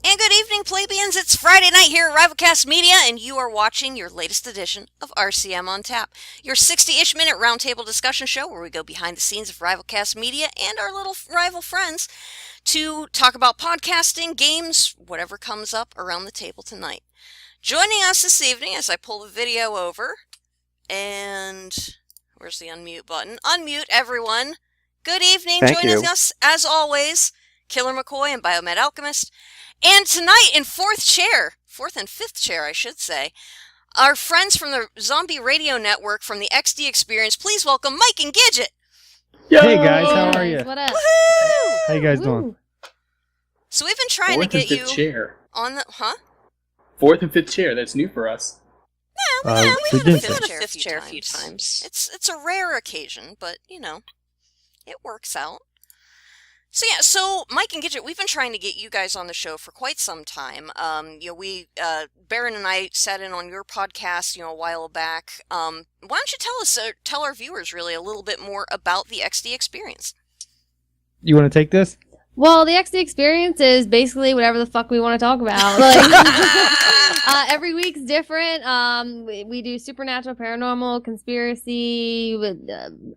And good evening, plebeians. It's Friday night here at RivalCast Media, and you are watching your latest edition of RCM On Tap, your 60-ish minute roundtable discussion show where we go behind the scenes of RivalCast Media and our little rival friends to talk about podcasting, games, whatever comes up around the table tonight. Joining us this evening as I pull the video over, and where's the unmute button? Unmute, everyone. Good evening. Joining us, as always, Killer McCoy and Biomed Alchemist. And tonight, in fourth and fifth chair, I should say, our friends from the Zombie Radio Network from the XD Experience. Please welcome Mike and Gidget. Yo! Hey guys, how are you? What up? Woohoo! How you guys doing? So we've been trying to get you chair. on the Fourth and fifth chair. That's new for us. Yeah, we had a fifth fifth chair a few times. It's a rare occasion, but you know, it works out. So Mike and Gidget, we've been trying to get you guys on the show for quite some time. Baron and I sat in on your podcast, a while back. Why don't you tell our viewers really a little bit more about the XD Experience? You want to take this? Well, the XD Experience is basically whatever the fuck we want to talk about. Every week's different. We do supernatural, paranormal, conspiracy,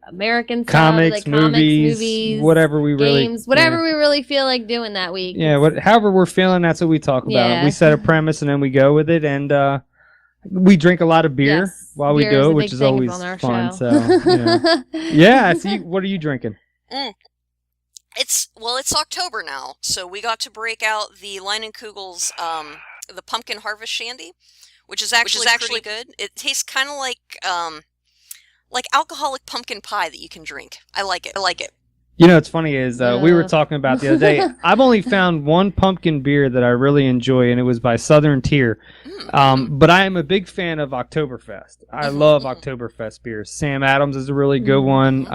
American comics, stuff, movies, whatever we games, whatever we really feel like doing that week. Yeah, however we're feeling, that's what we talk about. Yeah. We set a premise and then we go with it, and we drink a lot of beer while we do it, which is always fun. Show. So, yeah. So, what are you drinking? It's October now, so we got to break out the Leinenkugel's the Pumpkin Harvest Shandy, which is actually pretty good. It tastes kind of like alcoholic pumpkin pie that you can drink. I like it. You know, what's funny is we were talking about the other day. I've only found one pumpkin beer that I really enjoy, and it was by Southern Tier. But I am a big fan of Oktoberfest. I love Oktoberfest beers. Sam Adams is a really good one.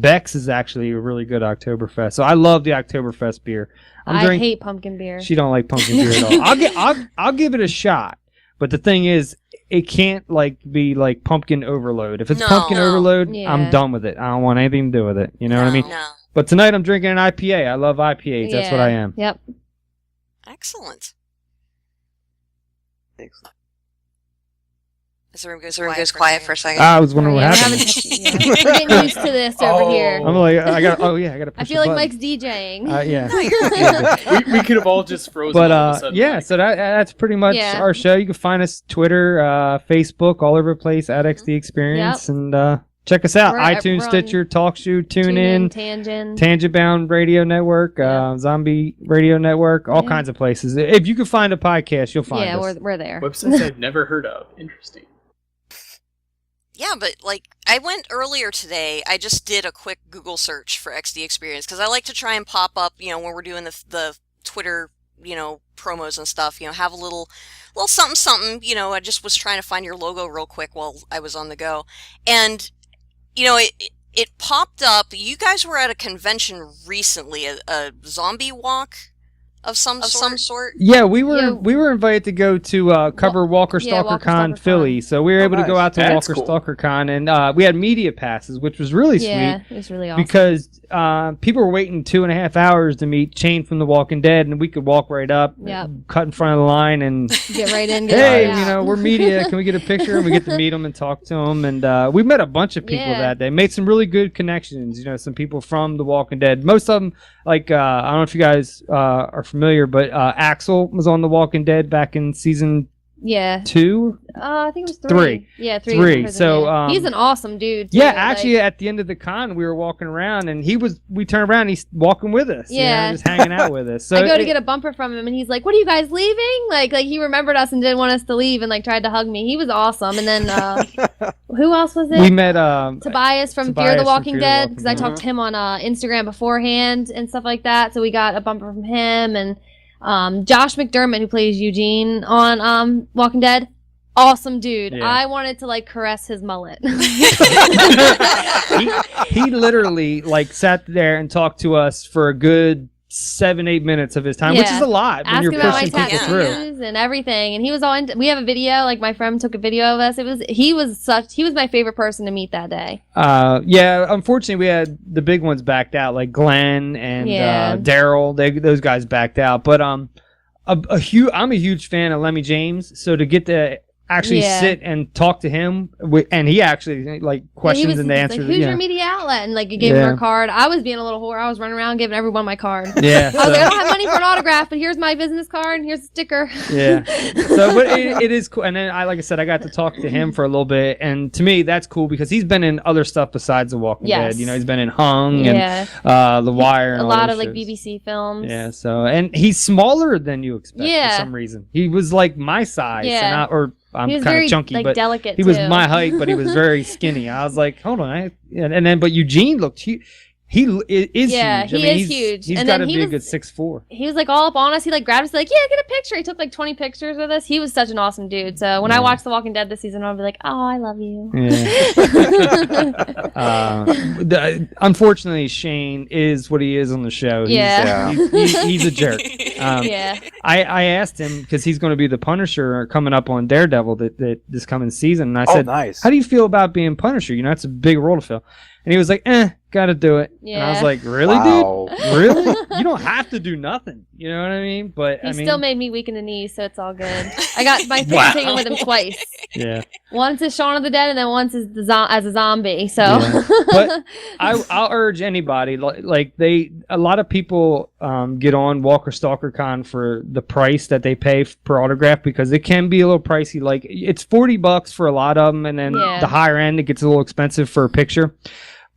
Beck's is actually a really good Oktoberfest. So I love the Oktoberfest beer. I hate pumpkin beer. She don't like pumpkin beer at all. I'll give it a shot. But the thing is, it can't be like pumpkin overload. If it's pumpkin overload, I'm done with it. I don't want anything to do with it. You know what I mean? No. But tonight I'm drinking an IPA. I love IPAs. That's what I am. Yep. Excellent. Is the room goes quiet for a second? I was wondering what happened. We're getting used to this over here. I'm like, I got to push I feel like button. Mike's DJing. Yeah. No, you're good. we could have all just frozen. But all of a sudden, yeah, so that's pretty much our show. You can find us Twitter, Facebook, all over the place at XD Experience, and check us out. iTunes, Stitcher, TalkShoe, TuneIn, Tangent Bound Radio Network, Zombie Radio Network, all kinds of places. If you can find a podcast, you'll find us. Yeah, we're there. Websites I've never heard of. Interesting. Yeah, but I went earlier today. I just did a quick Google search for XD Experience because I like to try and pop up, when we're doing the Twitter, promos and stuff. Have a little something. I just was trying to find your logo real quick while I was on the go, and it popped up. You guys were at a convention recently, a zombie walk of some sort. Yeah, we were invited to go to cover Walker Stalker Con Philly, so we were able to go out to Walker Stalker Con, and we had media passes, which was really sweet. Yeah, it was really awesome. Because people were waiting 2.5 hours to meet Shane from The Walking Dead, and we could walk right up, cut in front of the line, and get right in. We're media. Can we get a picture? And we get to meet them and talk to them, and we met a bunch of people that day. Made some really good connections. Some people from The Walking Dead. Most of them, I don't know if you guys are familiar, but Axel was on The Walking Dead back in season 2. I think it was 3. Yeah, 3. 3. So he's an awesome dude. Too. Yeah, actually, at the end of the con, we were walking around, and we turned around, and he's walking with us. Yeah, just hanging out with us. So I go to get a bumper from him, and he's like, "What are you guys leaving?" Like he remembered us and didn't want us to leave, and tried to hug me. He was awesome. And then who else was it? We met Tobias from Fear the Walking Dead, because I talked to him on Instagram beforehand and stuff like that. So we got a bumper from him, and Josh McDermott, who plays Eugene on Walking Dead. Awesome dude. Yeah. I wanted to caress his mullet. he literally sat there and talked to us for a good 7-8 minutes of his time, which is a lot when you're pushing people through and everything. And he was all we have a video. My friend took a video of us. He was my favorite person to meet that day. Unfortunately, we had the big ones backed out, like Glenn and Daryl. Those guys backed out, but I'm a huge fan of Lemmy James, so to get to actually sit and talk to him, and he actually like questions and answers. Like, who's your media outlet? And like you gave him our card. I was being a little whore. I was running around giving everyone my card. Yeah, I was like, I don't have money for an autograph, but here's my business card and here's a sticker. Yeah. So, but it is cool. And then like I said, I got to talk to him for a little bit, and to me that's cool because he's been in other stuff besides The Walking Dead. You know, he's been in Hung and The Wire, and a lot of shows. like BBC films. Yeah. So, and he's smaller than you expect for some reason. He was like my size, I'm kind of chunky, like, but delicate he was my height, but he was very skinny. I was like, hold on, but Eugene looked huge. He is huge. He is huge. He's got to be a good 6'4". He was like all up on us. He like grabbed us, like, yeah, get a picture. He took like 20 pictures with us. He was such an awesome dude. So when I watch The Walking Dead this season, I'll be like, oh, I love you. Yeah. Unfortunately, Shane is what he is on the show. He's a jerk. I asked him because he's going to be the Punisher coming up on Daredevil that this coming season, and I said, nice. How do you feel about being Punisher? You know, it's a big role to fill. And he was like, gotta do it. Yeah. And I was like, really, dude? Really? You don't have to do nothing. You know what I mean? But he still made me weak in the knees, so it's all good. I got my thing taken with him twice. Yeah. Once as Shaun of the Dead, and then once as as a zombie. So. Yeah. But I'll urge anybody, a lot of people get on Walker Stalker Con for the price that they pay per autograph because it can be a little pricey. Like it's $40 for a lot of them, and then the higher end it gets a little expensive for a picture.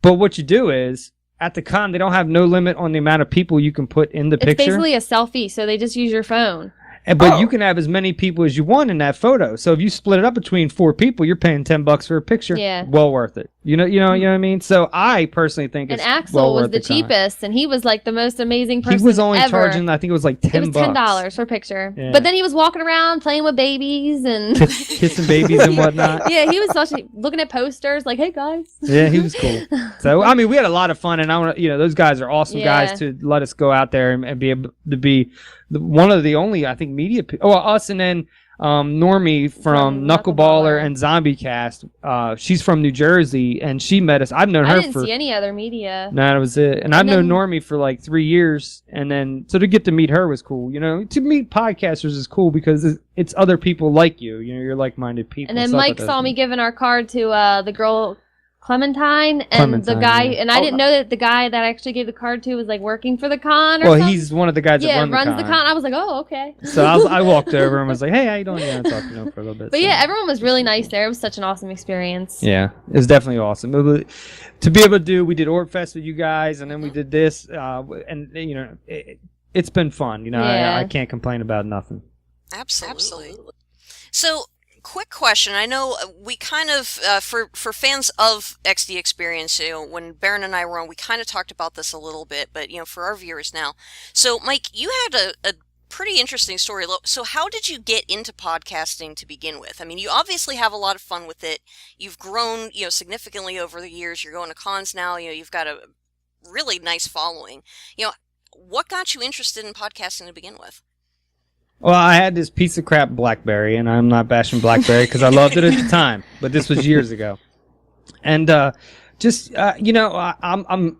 But what you do is, at the con, they don't have no limit on the amount of people you can put in the picture. It's basically a selfie, so they just use your phone. But you can have as many people as you want in that photo. So if you split it up between 4 people, you're paying $10 for a picture. Yeah. Well worth it. You know what I mean? So I personally think it's Axel was the cheapest, and he was like the most amazing person. He was only ever. charging, I think it was like $10. It was $10 for a picture. Yeah. But then he was walking around playing with babies and kissing babies and whatnot. Yeah, he was looking at posters like, "Hey guys." Yeah, he was cool. So I mean, we had a lot of fun, and I want to, those guys are awesome guys to let us go out there and be able to be one of the only, I think, media. Us, and then Normie from Knuckleballer and Zombie Cast. She's from New Jersey, and she met us. I've known her. I didn't see any other media. No, that was it. And I've known Normie for like 3 years, and then so to get to meet her was cool. To meet podcasters is cool because it's other people like you. You're like-minded people. And then Mike saw me giving our card to the girl Clementine, the guy, and I didn't know that the guy that I actually gave the card to was like working for the con. Or something. He's one of the guys that runs the con. I was like, oh, okay. So I walked over and was like, hey, how you doing? Yeah, I talked to him for a little bit. But everyone was really nice there. It was such an awesome experience. Yeah, it was definitely awesome. To be able to do, we did Orpfest with you guys, and then we did this, and it's been fun. I can't complain about nothing. Absolutely. So. Quick question. I know we kind of, for fans of XD Experience, when Baron and I were on, we kind of talked about this a little bit, but, for our viewers now. So, Mike, you had a pretty interesting story. So how did you get into podcasting to begin with? I mean, you obviously have a lot of fun with it. You've grown, significantly over the years. You're going to cons now. You've got a really nice following. What got you interested in podcasting to begin with? Well, I had this piece of crap BlackBerry, and I'm not bashing BlackBerry because I loved it at the time, but this was years ago. And I'm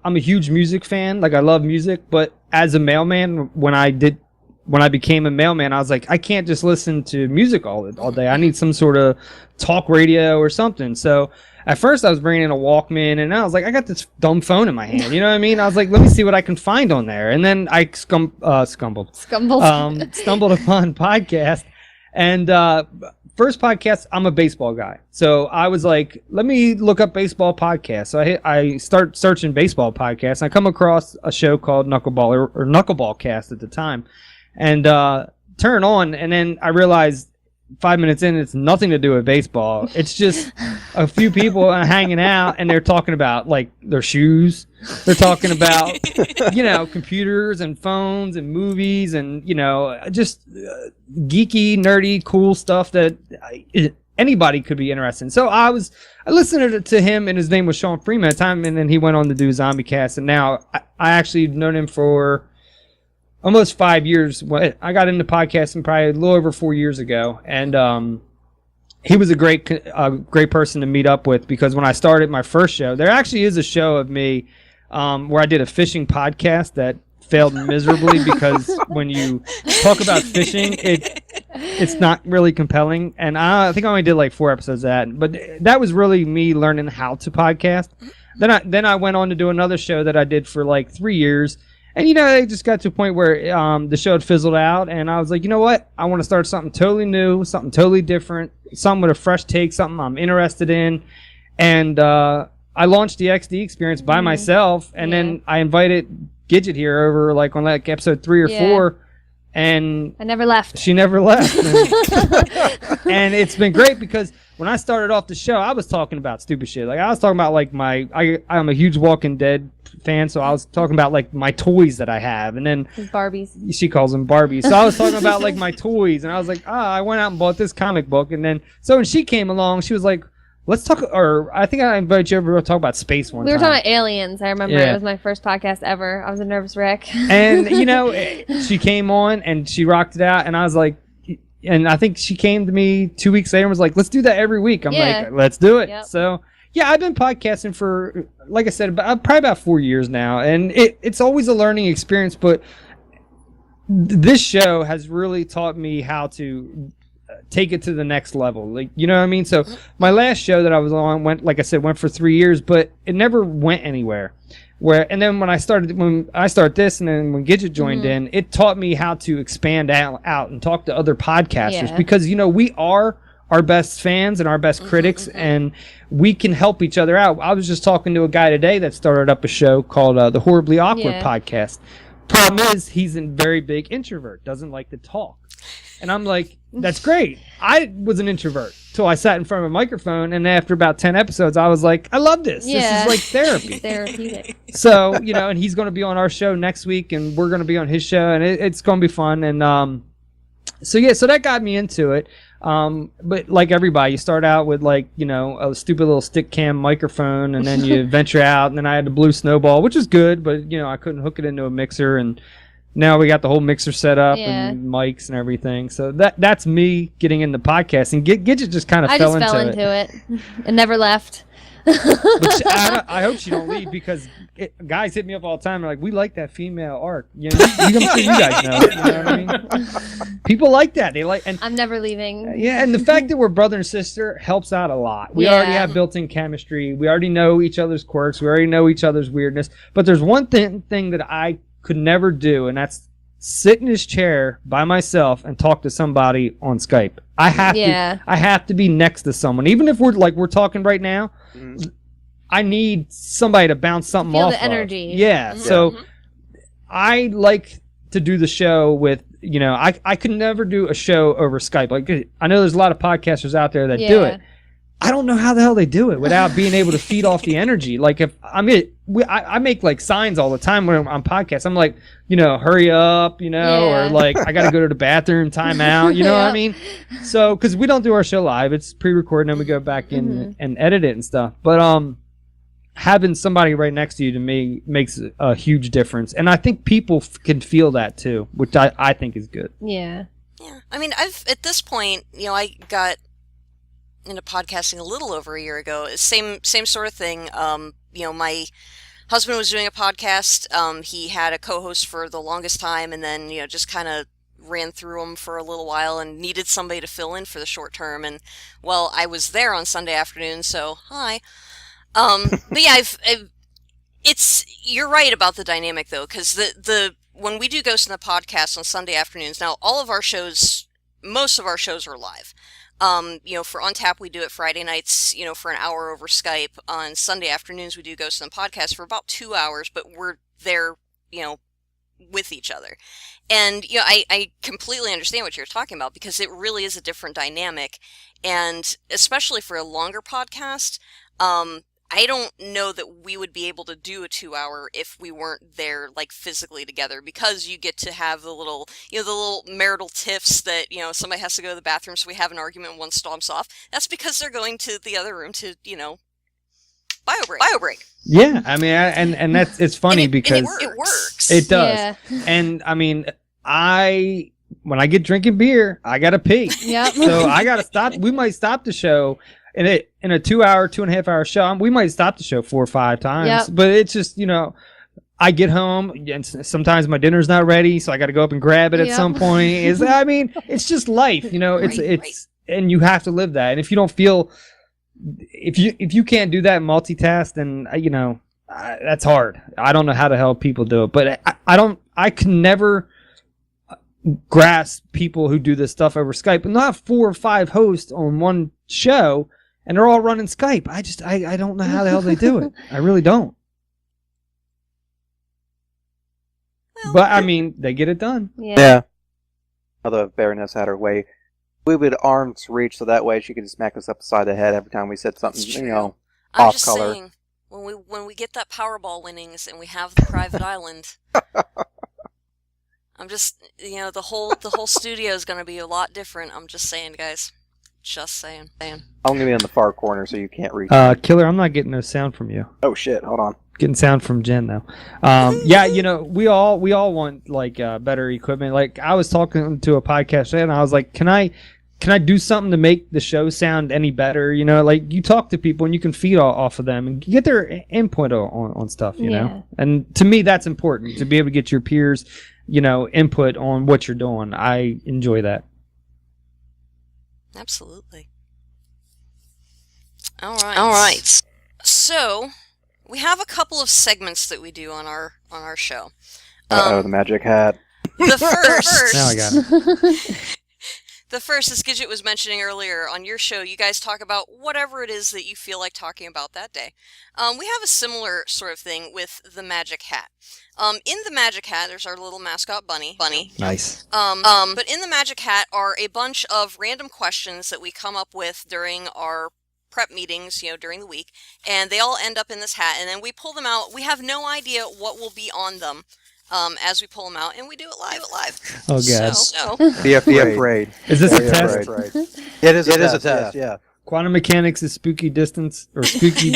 a huge music fan. Like I love music, but as a mailman, when I became a mailman, I was like, I can't just listen to music all day. I need some sort of talk radio or something. So at first I was bringing in a Walkman, and I was like, I got this dumb phone in my hand. You know what I mean? I was like, let me see what I can find on there. And then I stumbled upon podcast. And first podcast, I'm a baseball guy. So I was like, let me look up baseball podcasts. So I start searching baseball podcasts. And I come across a show called Knuckleballer or Knuckleballcast at the time. And turn on, and then I realized 5 minutes in, it's nothing to do with baseball. It's just a few people hanging out, and they're talking about like their shoes. They're talking about computers and phones and movies and just geeky, nerdy, cool stuff that anybody could be interested in. So I listened to him, and his name was Sean Freeman at the time, and then he went on to do Zombie Cast, and now I actually known him for almost 5 years. I got into podcasting probably a little over 4 years ago, and he was a great person to meet up with because when I started my first show, there actually is a show of me where I did a fishing podcast that failed miserably because when you talk about fishing, it's not really compelling. And I think I only did like 4 episodes of that. But that was really me learning how to podcast. Then I went on to do another show that I did for like 3 years. And, it just got to a point where the show had fizzled out. And I was like, you know what? I want to start something totally new, something totally different, something with a fresh take, something I'm interested in. And I launched the XD experience by myself. And then I invited Gidget here over like on like episode 3 or 4. And I never left. She never left. And it's been great because when I started off the show, I was talking about stupid shit. Like I was talking about like I'm a huge Walking Dead fan, so I was talking about like my toys that I have, and then his Barbies. She calls them Barbies. So I was talking about like my toys, and I was like, I went out and bought this comic book, and then so when she came along, she was like, let's talk, or I think I invited you over to talk about space one time. We were talking about aliens. I remember it was my first podcast ever. I was a nervous wreck. And she came on and she rocked it out, and I was like, and I think she came to me 2 weeks later and was like, let's do that every week. I'm like, let's do it. Yep. So yeah, I've been podcasting for, like I said, probably about 4 years now, and it's always a learning experience. But this show has really taught me how to take it to the next level. Like, you know what I mean? So my last show that I was on went for 3 years, but it never went anywhere. And then when I started this, and then when Gidget joined in, it taught me how to expand out and talk to other podcasters because we are our best fans and our best critics, and we can help each other out. I was just talking to a guy today that started up a show called the Horribly Awkward Podcast. Problem is, he's a very big introvert, doesn't like to talk. And I'm like, that's great. I was an introvert till I sat in front of a microphone, and after about 10 episodes, I was like, I love this. This is like therapy. Therapeutic. So, and he's going to be on our show next week, and we're going to be on his show, and it's going to be fun. And so that got me into it. But like everybody, you start out with like, a stupid little stick cam microphone, and then you venture out, and then I had the Blue Snowball, which is good, but I couldn't hook it into a mixer, and now we got the whole mixer set up and mics and everything. So that's me getting into podcasting. Gidget just kind of fell into it and never left. But I hope she don't leave, because guys hit me up all the time. They're like, we like that female arc. I'm sure you guys know. You know what I mean? People like that. They like. And I'm never leaving. Yeah, and the fact that we're brother and sister helps out a lot. We already have built-in chemistry. We already know each other's quirks. We already know each other's weirdness. But there's one thing that I could never do, and that's sit in his chair by myself and talk to somebody on Skype. I have to be next to someone, even if we're talking right now. I need somebody to bounce something off. Feel the energy. So I like to do the show with I could never do a show over Skype. Like, I know there's a lot of podcasters out there that do it. I don't know how the hell they do it without being able to feed off the energy. Like, if I make like signs all the time when I'm on podcasts. I'm like, hurry up, or like, I got to go to the bathroom, time out, you know what I mean? So, because we don't do our show live, it's pre-recorded, and then we go back in and edit it and stuff. But having somebody right next to you, to me, makes a huge difference. And I think people can feel that too, which I think is good. Yeah. I mean, at this point, I got into podcasting a little over a year ago. Same sort of thing. My husband was doing a podcast. He had a co-host for the longest time, and then just kind of ran through them for a little while and needed somebody to fill in for the short term. And well, I was there on Sunday afternoon, so hi. But yeah, you're right about the dynamic though, because when we do Ghost in the Podcast on Sunday afternoons, now most of our shows are live. For On Tap, we do it Friday nights, for an hour over Skype. On Sunday afternoons, we do Ghost in the Podcast for about 2 hours, but we're there, with each other. And, I completely understand what you're talking about, because it really is a different dynamic. And especially for a longer podcast, I don't know that we would be able to do a 2 hour if we weren't there, like, physically together, because you get to have the little marital tiffs that, somebody has to go to the bathroom, so we have an argument and one stomps off. That's because they're going to the other room to, bio break. Yeah, I mean, and that's, it's funny because it works. It does. Yeah. And I mean, when I get drinking beer, I gotta pee. Yep. So I gotta stop. We might stop the show. In a 2.5 hour show, we might stop the show 4 or 5 times. But it's just, I get home and sometimes my dinner's not ready, so I got to go up and grab it at some point. It's just life, it's and you have to live that. And if you don't feel, if you can't do that multitask, then that's hard. I don't know how the hell people do it, but I can never grasp people who do this stuff over Skype. And they'll have 4 or 5 hosts on one show, and they're all running Skype. I don't know how the hell they do it. I really don't. Well, but they get it done. Yeah. Although if Baroness had her way, we would arms reach so that way she could smack us upside the head every time we said something, I'm off just color. saying, when we get that Powerball winnings and we have the private island, I'm just the whole studio is going to be a lot different. I'm just saying, guys. Just saying. I'm gonna be in the far corner so you can't reach. Killer, I'm not getting no sound from you. Oh shit! Hold on. Getting sound from Jen though. We all want better equipment. Like I was talking to a podcast today, and I was like, can I do something to make the show sound any better? You talk to people and you can feed off of them and get their input on stuff. And to me that's important, to be able to get your peers, input on what you're doing. I enjoy that. Absolutely. All right. So, we have a couple of segments that we do on our show. The magic hat. The first. Now I got it. The first, as Gidget was mentioning earlier, on your show, you guys talk about whatever it is that you feel like talking about that day. We have a similar sort of thing with the magic hat. In the magic hat, there's our little mascot bunny. Nice. But in the magic hat are a bunch of random questions that we come up with during our prep meetings, during the week, and they all end up in this hat, and then we pull them out. We have no idea what will be on them as we pull them out, and we do it live. Oh, God. So Be afraid. Is this a test? It is a test, yeah. Quantum mechanics is spooky distance, or spooky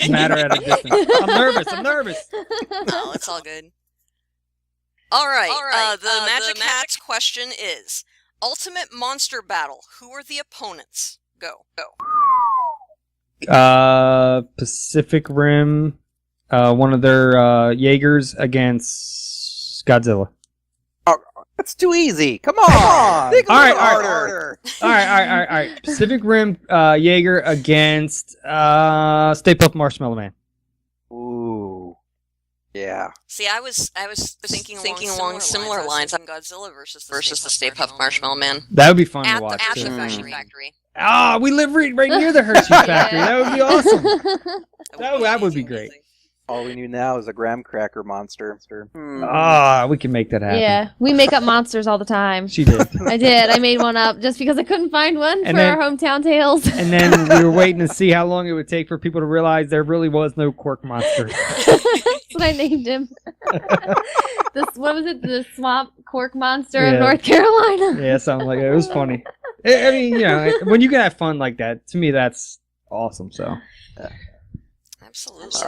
matter at a distance. I'm nervous. No, it's all good. All right. The Magic Hat's question is, Ultimate Monster Battle. Who are the opponents? Go. Pacific Rim, one of their Jaegers against Godzilla. That's too easy. Come on. Think a little harder. All right. Pacific Rim Jaeger against Stay Puft Marshmallow Man. Ooh. Yeah. See, I was thinking along similar lines. I'm Godzilla versus the Stay Puft Marshmallow Man. That would be fun to At watch. the Hershey Factory. We live right near the Hershey Factory. That would be awesome. That would be great. All we need now is a graham cracker monster. We can make that happen. Yeah, we make up monsters all the time. She did. I did. I made one up just because I couldn't find one for our hometown tales. And then we were waiting to see how long it would take for people to realize there really was no Quark monster. That's what I named him. What was it? The swamp Quark monster of North Carolina. Yeah, something like that. It was funny. I mean, when you can have fun like that, to me, that's awesome. So. Absolutely.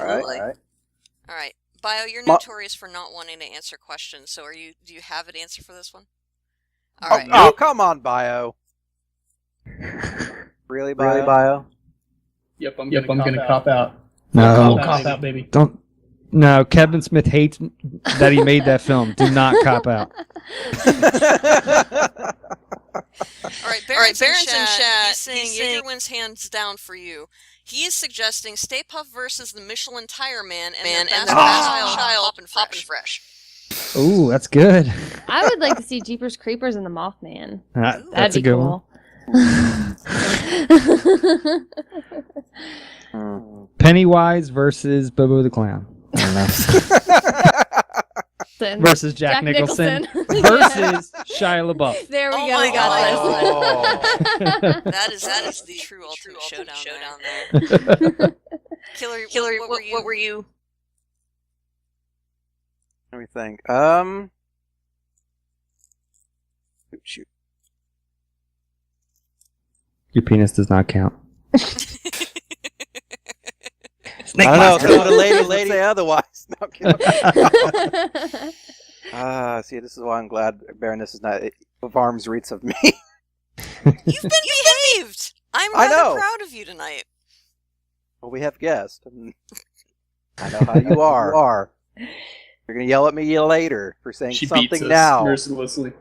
All right. Bio, you're notorious for not wanting to answer questions, so do you have an answer for this one? All right. Oh, come on, Bio. Really, Bio? Yep, I'm gonna cop out. No. Cop out, baby. Don't. No, Kevin Smith hates that he made that film. Do not cop out. All right, Barron's in chat. He's saying Jaeger wins hands down for you. He is suggesting Stay Puft versus the Michelin Tire Man and the Best Child Poppin' Fresh. Ooh, that's good. I would like to see Jeepers Creepers and the Mothman. That's a good cool. one. Pennywise versus Bobo the Clown. I don't know. Versus Jack Nicholson. Versus Shia LaBeouf. There we go. My God. That is the true ultimate showdown there. Killer, what were you? Let me think. Shoot. Your penis does not count. Snake monster. I don't know. The lady say otherwise. No, see, this is why I'm glad Baroness is not of arm's reach of me. You've been behaved. I'm rather proud of you tonight. Well, we have guests. I know how you are. You're gonna yell at me later for saying She something beats us now. mercilessly.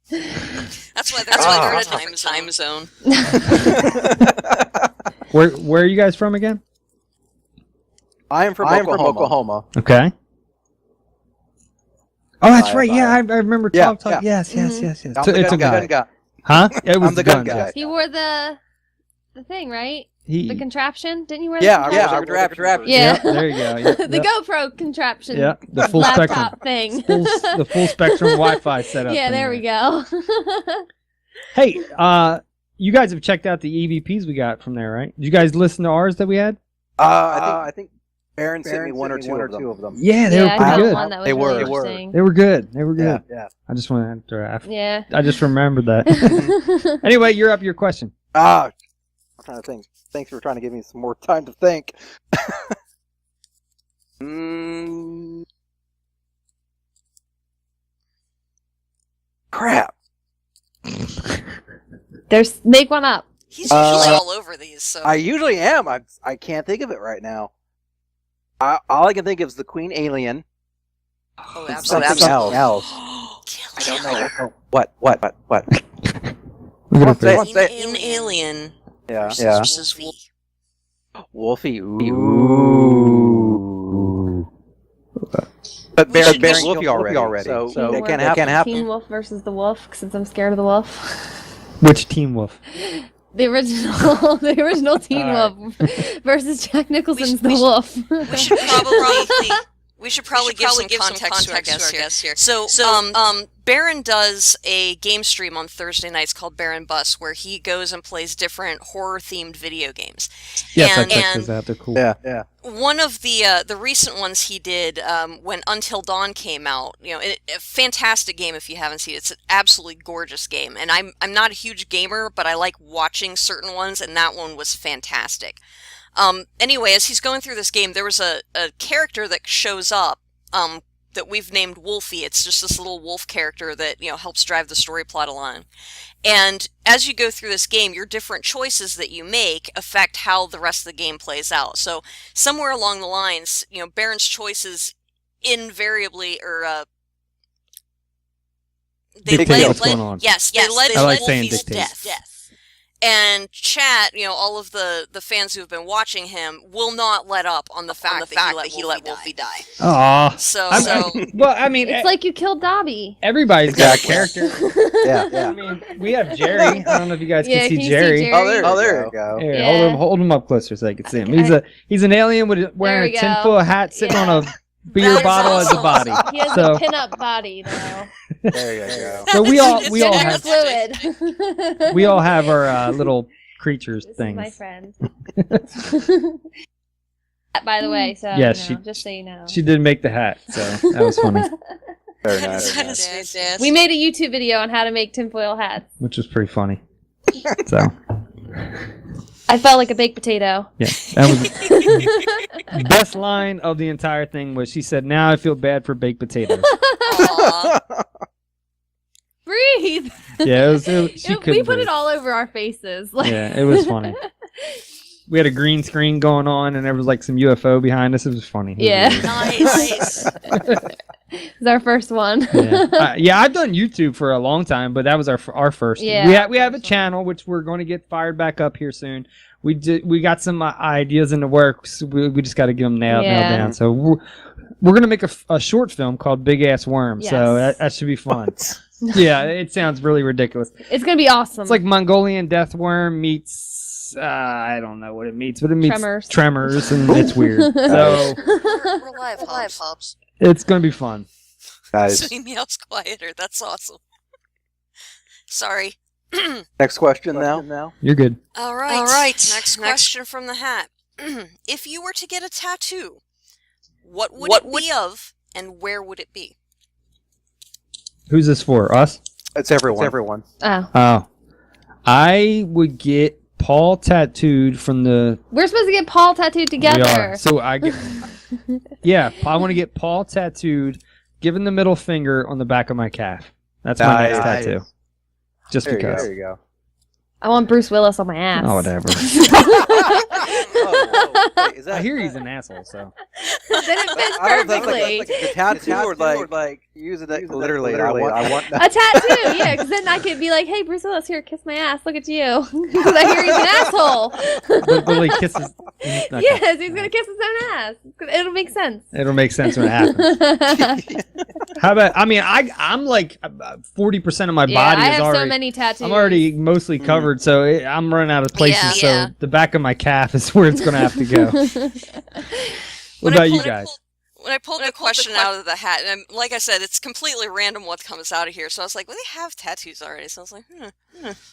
That's why they're in a different time zone. Where are you guys from again? I am from Oklahoma. Okay. Oh, that's right. Bye. Yeah, I remember Yeah, talk. yeah. Yes. I'm So the it's a gun guy. guy. Huh? It was I'm the gun guy. guy. He wore the thing, right? The contraption? Didn't you wear the Yeah, contraption? I contraption. Yeah. There you go. Yep, The yep. GoPro contraption. Yeah, the full laptop spectrum. thing. The full spectrum Wi-Fi setup. Yeah, there we go. Hey, you guys have checked out the EVPs we got from there, right? Did you guys listen to ours that we had? I think Baron sent me one or two of them. Yeah, they were I pretty found good. one that was They really were. interesting. They were good. They were good. Yeah. I just wanted to. Yeah. I just remembered that. Anyway, you're up. Your question. I'm trying to think. Thanks for trying to give me some more time to think. Crap. Make one up. He's usually all over these, so I usually am. I can't think of it right now. All I can think of is the Queen Alien. oh, Something absolutely. else. I don't know. What? We're gonna Say it, finish. say it. In Alien Yeah. versus V. Wolfie. Ooh. But Baron should- Wolfie already. So Teen it Wolf. can't happen. Teen Wolf versus the Wolf, since I'm scared of the wolf. Which Team Wolf? The original Teen All Wolf versus Jack Nicholson's the Wolf. We should probably give some context to our guests here. So, Baron does a game stream on Thursday nights called Baron Bus, where he goes and plays different horror-themed video games. Yes, I and, checked those out. They're cool. Yeah. One of the recent ones he did when Until Dawn came out, a fantastic game if you haven't seen it. It's an absolutely gorgeous game, and I'm not a huge gamer, but I like watching certain ones, and that one was fantastic. Anyway, as he's going through this game, there was a character that shows up that we've named Wolfie. It's just this little wolf character that helps drive the story plot along. And as you go through this game, your different choices that you make affect how the rest of the game plays out. So somewhere along the lines, Baron's choices invariably they Dictate led, what's going on. Yes, they led I like to saying Wolfie's dictate. death. And chat, all of the fans who have been watching him will not let up on the fact that he let Wolfie die. Aw. Well, I mean, It's like you killed Dobby. everybody's got a character. Yeah. I mean, we have Jerry. I don't know if you guys Yeah, can see can you see Jerry. Jerry? Oh, there you go. Here, Yeah. hold him up closer so I can see him. He's an alien wearing we a go. tinfoil hat, sitting Yeah. on a beer That is bottle as a awesome. body. He has So, a pin-up body, though. There you go. so we all Gender have fluid. we all have our little creatures This things. is my friend. By the way, so Yes, just so you know. She did make the hat, so that was funny, Very That nice. is fantastic. We made a YouTube video on how to make tinfoil hats. which was pretty funny. So I felt like a baked potato. yeah, that was best line of the entire thing was she said, "Now I feel bad for baked potatoes." Aw. Breathe. Yeah, it was she We couldn't put breathe. it all over our faces. Yeah, it was funny. We had a green screen going on, and there was like some UFO behind us. It was funny. It was Yeah. weird. Nice. It's our first one. Yeah, I've done YouTube for a long time, but that was our first. Yeah, we have a first one. channel which we're going to get fired back up here soon. We got some ideas in the works. We just got to get them nailed down. So we're going to make a short film called Big Ass Worm. So Yes. that should be fun. Yeah, it sounds really ridiculous. It's gonna be awesome. It's like Mongolian death worm meets I don't know what it meets, but it meets tremors, and it's weird. So We're live, Hobbs. it's going to be fun. Nice. So he meows quieter. That's awesome. Sorry. Next question now. You're good. All right. Next question from the hat. If you were to get a tattoo, what would it be of, and where would it be? Who's this for? Us? It's everyone. Oh. Oh. I would get Paul tattooed from the... We're supposed to get Paul tattooed We together. are. So I get... Yeah, I want to get Paul tattooed, given the middle finger on the back of my calf. That's my next Nice. tattoo. Just because. There you go. I want Bruce Willis on my ass. Oh, whatever. Wait, is that, I hear he's an asshole, so. Then it fits I don't think perfectly. like the tattoo or like using it literally. I want A tattoo, yeah, because then I could be like, hey, Bruce Willis, here, kiss my ass. Look at you. Because I hear he's an asshole. Literally kisses. Okay. Yes, he's going to kiss his own ass. It'll make sense. It'll make sense when it happens. How about, I mean, I'm like 40% of my body I is have already. so many tattoos. I'm already mostly covered, so I'm running out of places. Yeah. So the back of my calf is where it's going to have to go. What about you guys? When I pulled the question out of the hat, and like I said, it's completely random what comes out of here. So I was like, well, they have tattoos already. So I was like,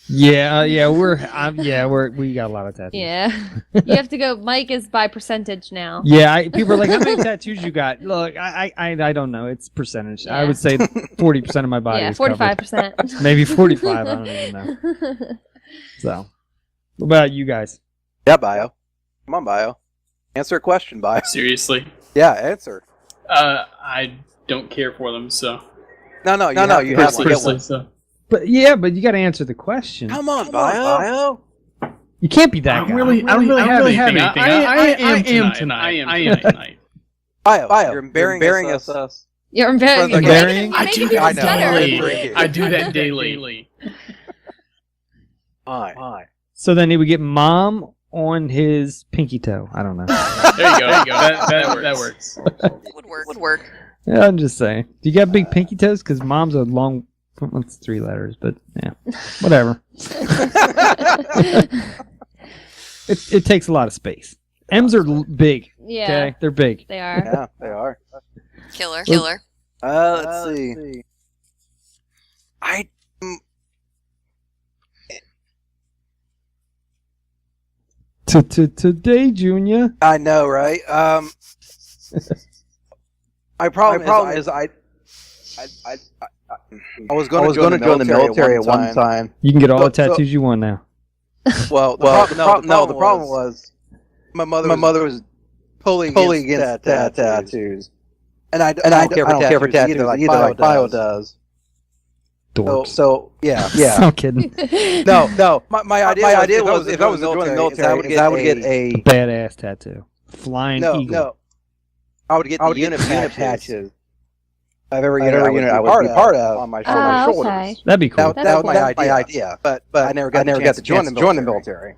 Yeah, we got a lot of tattoos. Yeah. You have to go, Mike is by percentage now. Yeah, people are like, how many tattoos you got? Look, I don't know. It's percentage. I would say 40% of my body is covered. 45%. Maybe 45. I don't even know. So, what about you guys? Yeah, Bio. Come on, Bio. Answer a question, Bio. Seriously. Yeah, answer. I don't care for them, so. No, you have to get Personally, one. so. But you got to answer the question. Come on, Bio. You can't be that guy. I don't really have anything. I am tonight. Bio, you're embarrassing us. You're embarrassing. Embarrassing? I do that daily. I do that daily. Fine. So then he would get mom on his pinky toe. I don't know. There you go. That works. would work. Yeah, I'm just saying. Do you got big pinky toes? Because mom's a long. Well, it's 3 letters, but yeah, whatever. It takes a lot of space. M's are big. Yeah. Okay, they're big. They are. Yeah, they are. Killer. Let's see. Today, Junior. I know, right? My problem is I was going to join the military at one time. You can get all the tattoos you want now. Well, the problem was my mother was totally against tattoos, and I don't care for tattoos either like Bio does. Dorks. So yeah. I'm kidding. No. My idea was if I was to join the military, I would get a badass tattoo, flying eagle. No. I would get the unit patches of every unit I would be part of on my shoulders. Okay. That'd be cool. That was my idea, but I never got to join the military.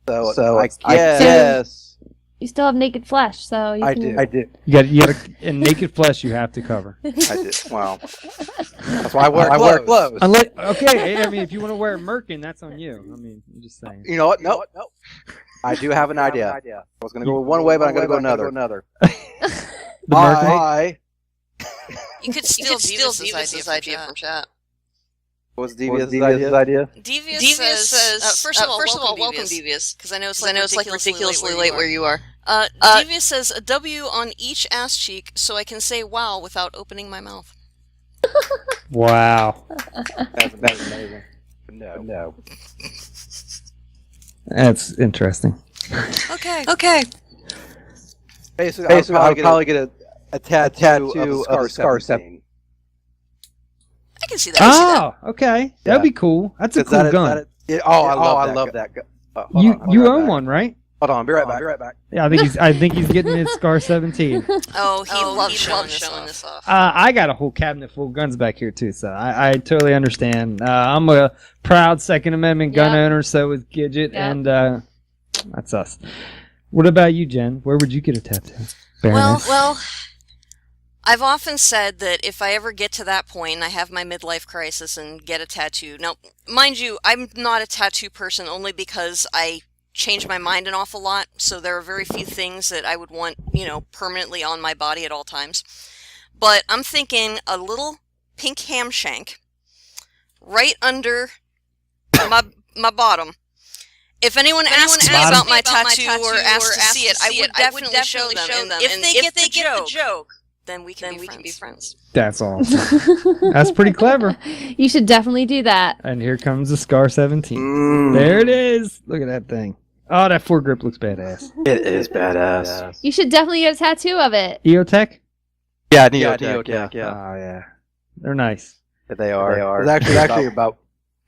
So I guess You still have naked flesh, so you can... I do. You got in naked flesh you have to cover. I do. Well, that's why I wear clothes. Okay, I mean, if you want to wear a merkin, that's on you. I mean, I'm just saying. You know what? No. I do have an idea. I was going to go one way, but I'm going to go another. The merkin? You could steal Devious' idea from chat. What was Devious' idea? Devious says, first of all, welcome Devious, because I know it's like ridiculously late where you are. Devious says, a W on each ass cheek so I can say wow without opening my mouth. Wow. That's amazing. No. That's interesting. Okay. Basically, I'll probably get a tattoo of a scar 17. I can see that. Oh, okay. That'd be cool. That's a cool gun. I love that gun. You own one, right? Hold on, be right back. Yeah, I think he's getting his Scar 17. Oh, he loves showing this off. I got a whole cabinet full of guns back here too, so I totally understand. I'm a proud Second Amendment gun owner, so is Gidget, and that's us. What about you, Jen? Where would you get a tattoo? Well, I've often said that if I ever get to that point and I have my midlife crisis and get a tattoo. Now, mind you, I'm not a tattoo person only because I change my mind an awful lot, so there are very few things that I would want, permanently on my body at all times. But I'm thinking a little pink ham shank right under my bottom. If anyone asks me about my tattoo or asks to see it, I would definitely show them. And if they get the joke, then we can be friends. That's awesome. That's pretty clever. You should definitely do that. And here comes the Scar 17. There it is. Look at that thing. Oh, that foregrip looks badass. It is badass. You should definitely get a tattoo of it. EOTech? Yeah, Neotech. Yeah. Oh, yeah. They're nice. They are. It's actually about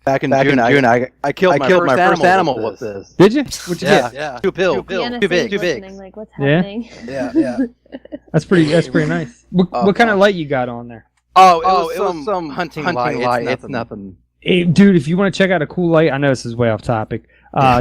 Back in June, I killed my first animal with this. Did you? What'd you get? Yeah. Too big. Like, what's happening? Yeah. That's pretty nice. What kind of light you got on there? Oh, it was some hunting light. It's nothing. Hey, dude, if you want to check out a cool light, I know this is way off topic.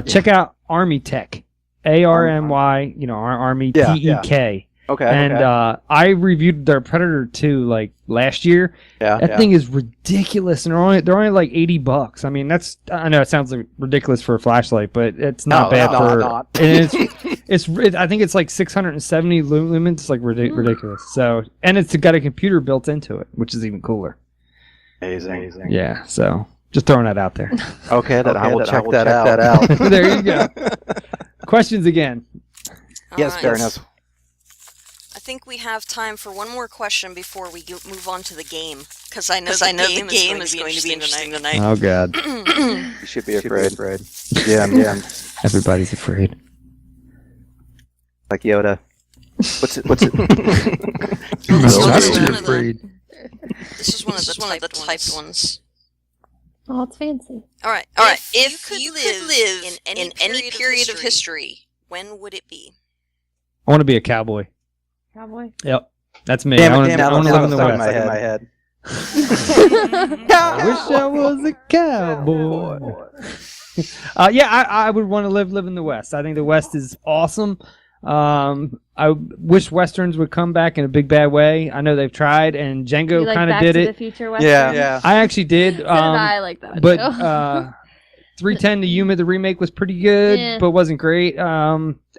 Check out Army Tech, ARMY, Army TEK. Okay. And I reviewed their Predator 2 like last year. That thing is ridiculous, and they're only like $80. I mean, I know it sounds like ridiculous for a flashlight, but it's not bad for. And I think it's like 670 lumens. It's like ridiculous. So, and it's got a computer built into it, which is even cooler. Amazing. Yeah. So just throwing that out there. Okay, then I will check that out. There you go. Questions again. Yes, fair enough. I think we have time for one more question before we move on to the game, because I know the game is going to be interesting tonight. Oh God! You should be afraid. Yeah. Everybody's afraid. Like Yoda. What's it? You're afraid. This is one of the typed ones. Oh, it's fancy. All right. If you could live in any period of history, when would it be? I want to be a cowboy. Cowboy? Yep. That's me. Damn I want it, to live in the West. In my head. I wish I was a cowboy. I would want to live in the West. I think the West is awesome. I wish Westerns would come back in a big bad way. I know they've tried, and Django kind of did it. Back to the Future Western? Yeah. I actually did. I like that. But 310 to Yuma, the remake was pretty good, but wasn't great.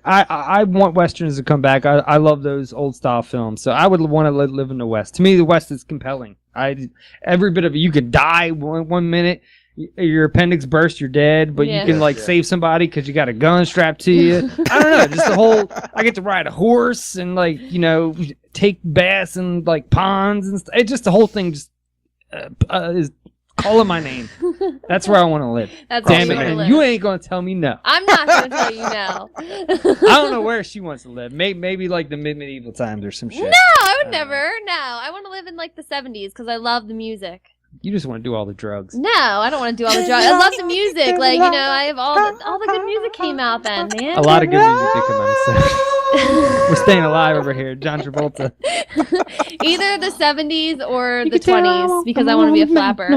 I want Westerns to come back. I love those old style films, so I would want to live in the West. To me, the West is compelling. Every bit of it. You could die one minute, your appendix bursts, you're dead, but you can save somebody because you got a gun strapped to you. I don't know, just the whole. I get to ride a horse and take baths and ponds and stuff. It just the whole thing just is calling my name. That's where I want to live. Damn it, man! You ain't gonna tell me no. I'm not gonna tell you no. I don't know where she wants to live. Maybe like the medieval times or some shit. No, I would never. No, I want to live in the 70s because I love the music. You just want to do all the drugs. No, I don't want to do all the drugs. I love the music. I have all the good music came out then, man. A lot of good music did come out. So. We're staying alive over here, John Travolta. Either the 70s or the 20s because I want to be a flapper.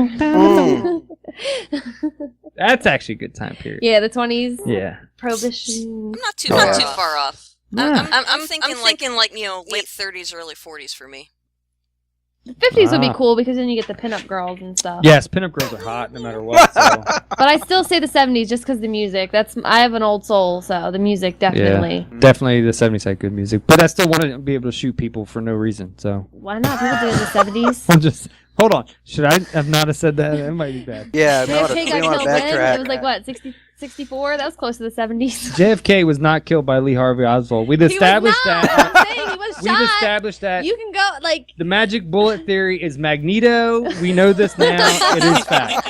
That's actually a good time period. Yeah, the 20s. Yeah. Prohibition. I'm not too far off. Yeah. I'm thinking late 30s, early 40s for me. The 50s would be cool because then you get the pinup girls and stuff. Yes, pinup girls are hot no matter what. So. But I still say the 70s just because the music. I have an old soul, so the music definitely. Yeah, definitely the 70s had good music. But I still want to be able to shoot people for no reason. So why not? People do it in the 70s. I'm just hold on. Should I have not said that? That might be bad. Yeah, JFK got killed when? It was what, 64? That was close to the 70s. JFK was not killed by Lee Harvey Oswald. We've established that. He was shot. We've established that. You can go the magic bullet theory is Magneto. We know this now. It is fact.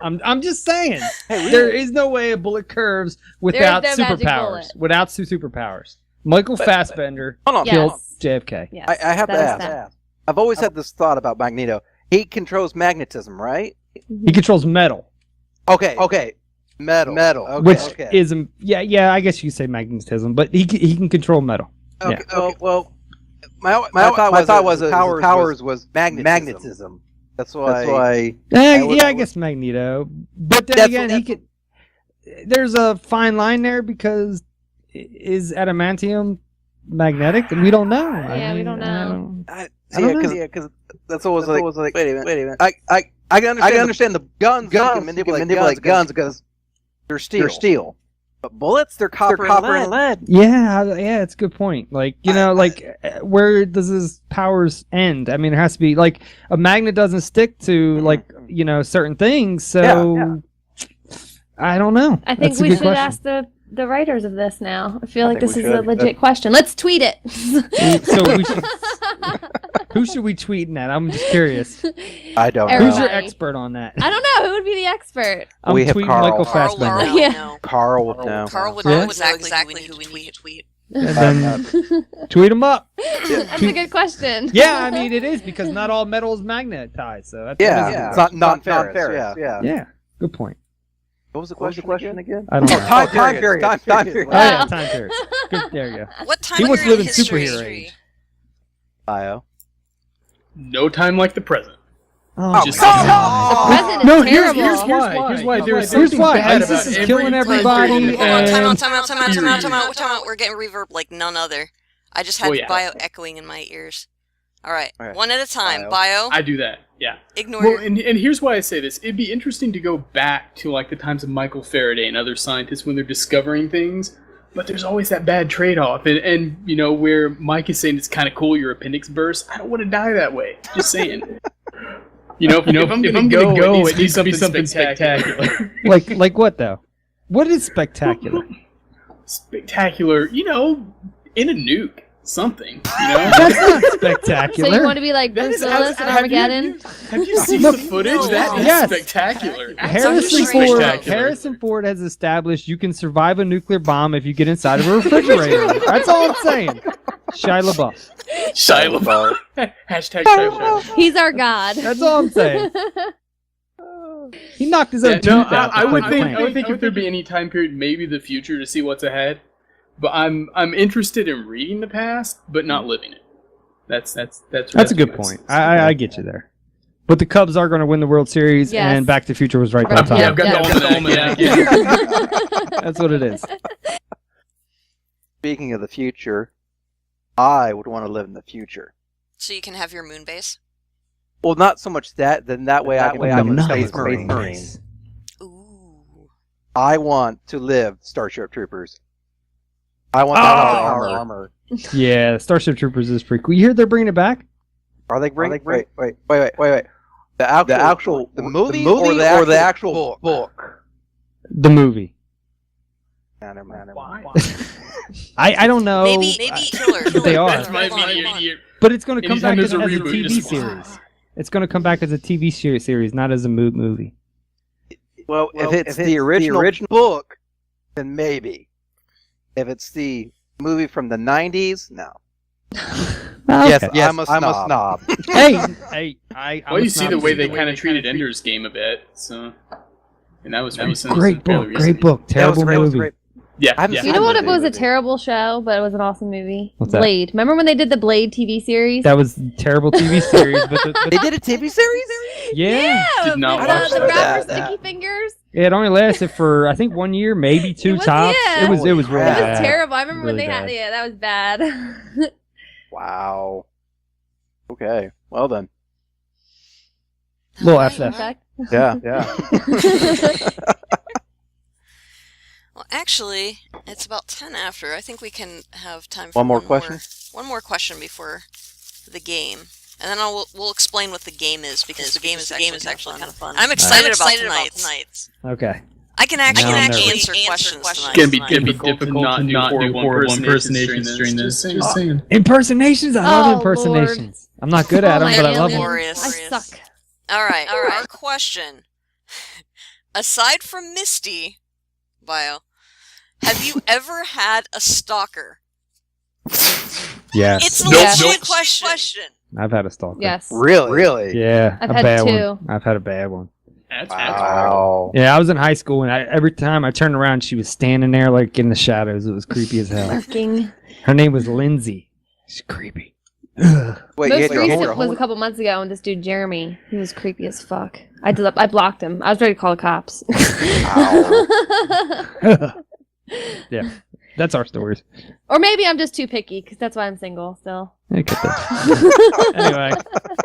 I'm just saying. Hey, there is no way a bullet curves without superpowers. Without superpowers. Michael Fassbender killed JFK. Yes, I have to ask. I've always had this thought about Magneto. He controls magnetism, right? He controls metal. Okay. Metal. Okay, which is I guess you could say magnetism, but he can control metal. Okay. Well, my thought was powers was magnetism. That's why. I guess Magneto, but then again, he could. There's a fine line there because is adamantium magnetic? We don't know. Yeah, we don't know. Because that's always like. Wait a minute. I can understand the guns. You can manipulate guns because they're steel. But bullets, they're copper and lead. Yeah, it's a good point. Where does his powers end? I mean, it has to be a magnet doesn't stick to certain things. So I don't know. I think we should ask the writers of this now. I feel like this is a legit question. Let's tweet it. So we should. Who should we tweet at? I'm just curious. I don't know. Who's your expert on that? I don't know. Who would be the expert? I'm tweeting Michael Fassbender. Carl would know. Carl would know exactly who we need to tweet. And then tweet them up. That's a good question. Yeah, I mean it is because not all metal is magnetized. So that's it's not non-ferrous. Yeah, good point. What was the question again? I don't know. Time period. Oh, yeah, time period. Good, there you go. What time He of wants to your live in history? superhero age. Bio. No time like the present. Oh, Just The present is terrible. Here's why. There's Here's something why. bad ISIS about is killing every everybody. Hold on, and- time out. We're getting reverb like none other. I just had bio echoing in my ears. All right, one at a time. Bio. I do that. Yeah. Ignore. Well, and here's why I say this. It'd be interesting to go back to like the times of Michael Faraday and other scientists when they're discovering things, but there's always that bad trade-off. And you know, where Mike is saying it's kind of cool your appendix bursts, I don't want to die that way. Just saying. If I'm gonna go, it needs to be something spectacular. like what though? What is spectacular? Spectacular, in a nuke. Something, That's not spectacular. So you want to be like Bruce Willis in Armageddon? Have you seen the footage? That is spectacular. Harrison Ford has established you can survive a nuclear bomb if you get inside of a refrigerator. That's all I'm saying. Shia LaBeouf. Hashtag Shia LaBeouf. He's our god. That's all I'm saying. He knocked his own tooth out. I would think if there'd be any time period, maybe the future to see what's ahead. But I'm interested in reading the past, but not living it. That's a good point. I get you there. But the Cubs are going to win the World Series, and Back to the Future was right on time. Yeah, I've got the almanac. That's what it is. Speaking of the future, I would want to live in the future. So you can have your moon base. Well, not so much that. Then that way I can become a space marine. Ooh. I want to live Starship Troopers. I want that armor. Yeah, Starship Troopers is pretty cool. You hear they're bringing it back? Are they bringing? Wait. The movie or the actual book? The movie. Why? I don't know. Maybe killer. They are. That's my immediate. But it's going to come back as a reboot, TV series. It's going to come back as a TV series, not as a movie. Well, if it's the original book, then maybe. If it's the movie from the 90s, no. Okay. Yes, I'm a snob. Hey, Well, you see the way they kind of treated Ender's Game a bit, so. And that was great book, terrible movie. Yeah. You know what? It was a terrible show, but it was an awesome movie. What's that? Blade. Remember when they did the Blade TV series? That was a terrible TV series. But they did a TV series? Yeah. Did not watch the that. rapper Sticky Fingers. It only lasted for I think 1 year, maybe two tops. Yeah. It was really It bad. was terrible. I remember Really when they had. bad. Yeah, that was bad. Wow. Okay. Well then. Little FF. Yeah. Well, actually, it's about 10 after. I think we can have time for one more question. One more question before the game, and then we'll explain what the game is because the game is actually kind of fun. I'm excited about tonight's. Okay. I can actually answer questions tonight. It's gonna be difficult to not do horrible impersonations during this. Just saying. Impersonations. I love impersonations. Lord. I'm not good at them, but I love them. Glorious. I suck. All right. Our question. Aside from Misty, Bio, have you ever had a stalker? Yes. It's a legit question. I've had a stalker. Yes. Really? Yeah. I've a had bad two. one. I've had a bad one. Wow. Yeah, I was in high school, and every time I turned around, she was standing there like in the shadows. It was creepy as hell. Fucking. Her name was Lindsay. She's creepy. Wait, Most recent was a couple months ago, and this dude Jeremy, he was creepy as fuck. I blocked him. I was ready to call the cops. Yeah, that's our stories. Or maybe I'm just too picky, because that's why I'm single still. Anyway,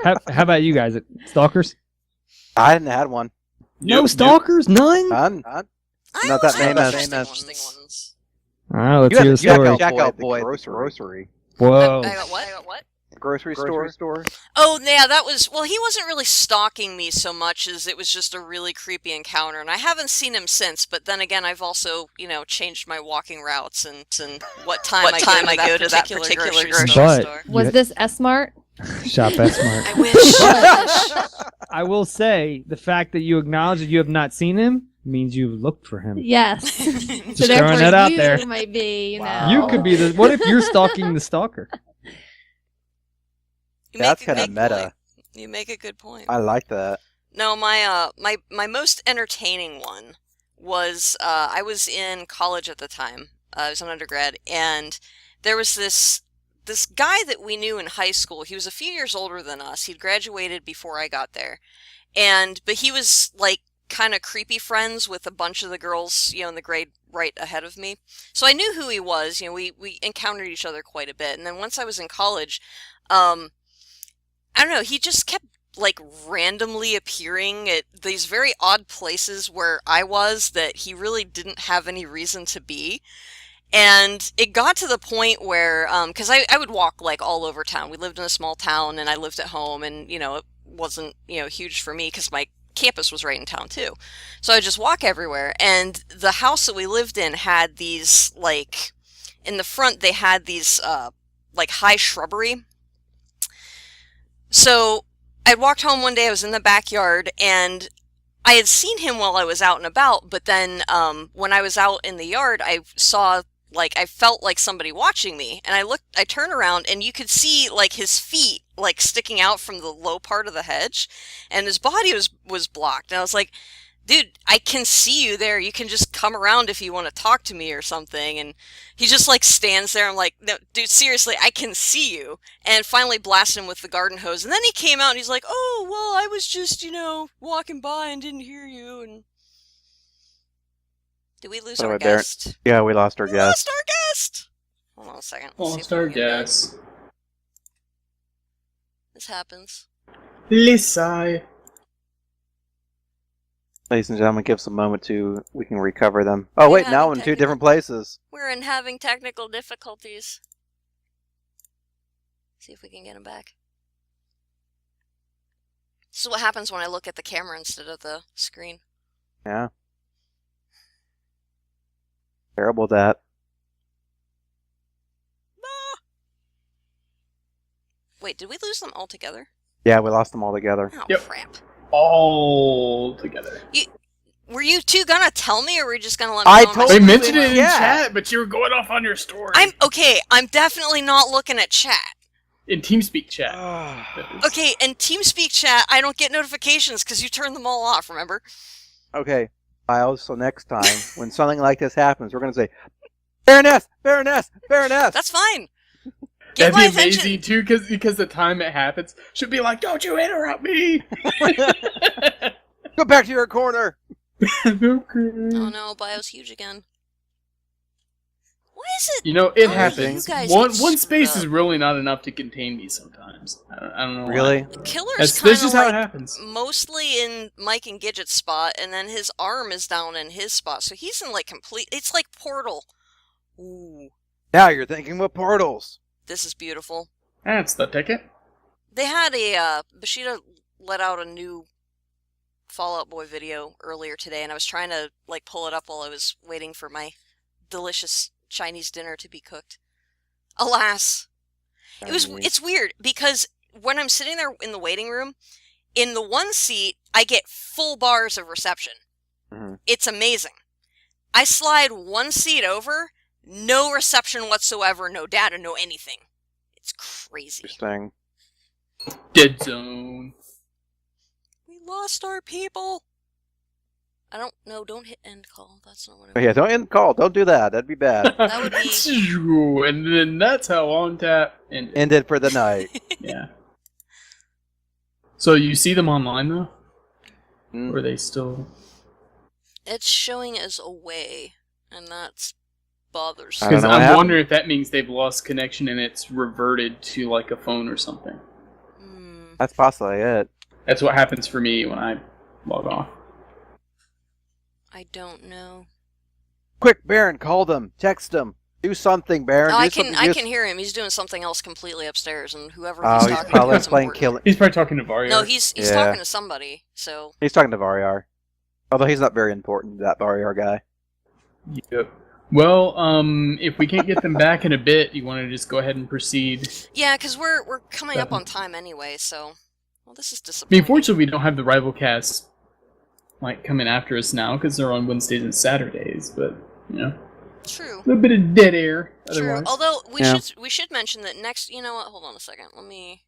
how about you guys? Stalkers? I hadn't had one. No stalkers? None? None. Not that famous. All right, let's hear the story. Jack Out Boy at the grocery. Whoa. I got what? Grocery store. Oh, yeah, that was... Well, he wasn't really stalking me so much as it was just a really creepy encounter, and I haven't seen him since, but then again, I've also, changed my walking routes and what time I go to that particular grocery store. Was this S-Mart? Shop S-Mart. I wish. I will say, the fact that you acknowledge that you have not seen him means you've looked for him. Yes. Just So therefore, throwing that out you there. might be, Wow. You could be the. What if you're stalking the stalker? That's kind of meta. Point. You make a good point. I like that. No, my most entertaining one was I was in college at the time. I was an undergrad, and there was this guy that we knew in high school. He was a few years older than us. He'd graduated before I got there, but he was like kind of creepy friends with a bunch of the girls, in the grade right ahead of me. So I knew who he was. We encountered each other quite a bit, and then once I was in college, I don't know. He just kept like randomly appearing at these very odd places where I was that he really didn't have any reason to be. And it got to the point where, because I would walk like all over town. We lived in a small town and I lived at home, and, it wasn't, huge for me because my campus was right in town too. So I would just walk everywhere. And the house that we lived in had these, like, in the front, they had these, like, high shrubbery. So I'd walked home one day, I was in the backyard, and I had seen him while I was out and about, but then when I was out in the yard, I felt like somebody watching me, and I turned around, and you could see, like, his feet, like, sticking out from the low part of the hedge, and his body was blocked, and I was like, dude, I can see you there, you can just come around if you want to talk to me or something, and he just, like, stands there, I'm like, no, dude, seriously, I can see you, and finally blasted him with the garden hose, and then he came out, and he's like, oh, well, I was just, walking by and didn't hear you, and... Did we lose our guest? Yeah, we lost our guest. Lost our guest! Hold on a second. Lost our guest. This happens. Lisa. Ladies and gentlemen, give us a moment we can recover them. Oh, wait, now we're in two different places. We're having technical difficulties. See if we can get him back. This is what happens when I look at the camera instead of the screen. Yeah. Terrible that. Wait, did we lose them altogether? Yeah, we lost them all together. Oh, Yep. crap. All together. Were you two gonna tell me, or were you just gonna let I me know? told They you mentioned it in yeah. chat, but you were going off on your story. I'm definitely not looking at chat. In TeamSpeak chat. Okay, in TeamSpeak chat, I don't get notifications because you turned them all off, remember? Okay, Miles, so next time, when something like this happens, we're going to say, Baroness! Baroness! Baroness! That's fine. That'd my be attention. amazing, too, because the time it happens should be like, don't you interrupt me! Go back to your corner! Okay. Oh no, Bio's huge again. Why is it? It Oh, happens. you guys One get space screwed is up. really not enough to contain me sometimes. I don't know why. Really? Killer's That's kind just of how it like happens. mostly in Mike and Gidget's spot, and then his arm is down in his spot, so he's in like complete. It's like Portal. Ooh, Now you're thinking with portals. this is beautiful. That's the ticket. They had Bashida let out a new Fallout Boy video earlier today, and I was trying to like pull it up while I was waiting for my delicious Chinese dinner to be cooked. Alas, it's weird because when I'm sitting there in the waiting room, in the one seat, I get full bars of reception. Mm-hmm. It's amazing. I slide one seat over, no reception whatsoever, no data, no anything. It's crazy. Interesting. Dead zone. We lost our people. I don't know. Don't hit end call. That's not what I Oh, yeah, don't end the call. Don't do that. That'd be bad. That would be- And then that's how On Tap ended. Ended for the night. Yeah. So you see them online, though? Mm. Or are they still... It's showing as away, and that's bothersome. I don't Because know what I'm happened. wondering if that means they've lost connection and it's reverted to like a phone or something. Hmm. That's possibly it. That's what happens for me when I log off. I don't know. Quick, Baron, call them. Text them. Do something, Baron. Oh, Do I something. can hear him. He's doing something else completely upstairs, and whoever Oh, he's he's talking probably to is playing important. Killer. He's probably talking to Varyar. No, he's Yeah. talking to somebody. So He's talking to Varyar. Although he's not very important, that Varyar guy. Yep. Well, if we can't get them back in a bit, you want to just go ahead and proceed. yeah, because we're coming up on time anyway. So, well, this is I disappointing. mean, fortunately, we don't have the RivalCast like coming after us now because they're on Wednesdays and Saturdays, but True. A little bit of dead air. True. Otherwise. Although we should mention that next. You know what? Hold on a second. Let me.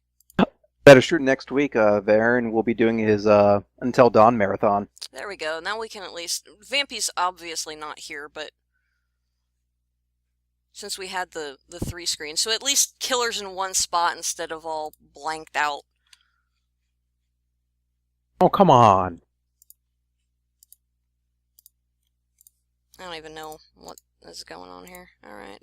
That is true. Next week, Varen will be doing his Until Dawn marathon. There we go. Now we can at least. Vampy's obviously not here, but since we had the 3 screens, so at least Killer's in one spot instead of all blanked out. Oh, come on. I don't even know what is going on here. All right.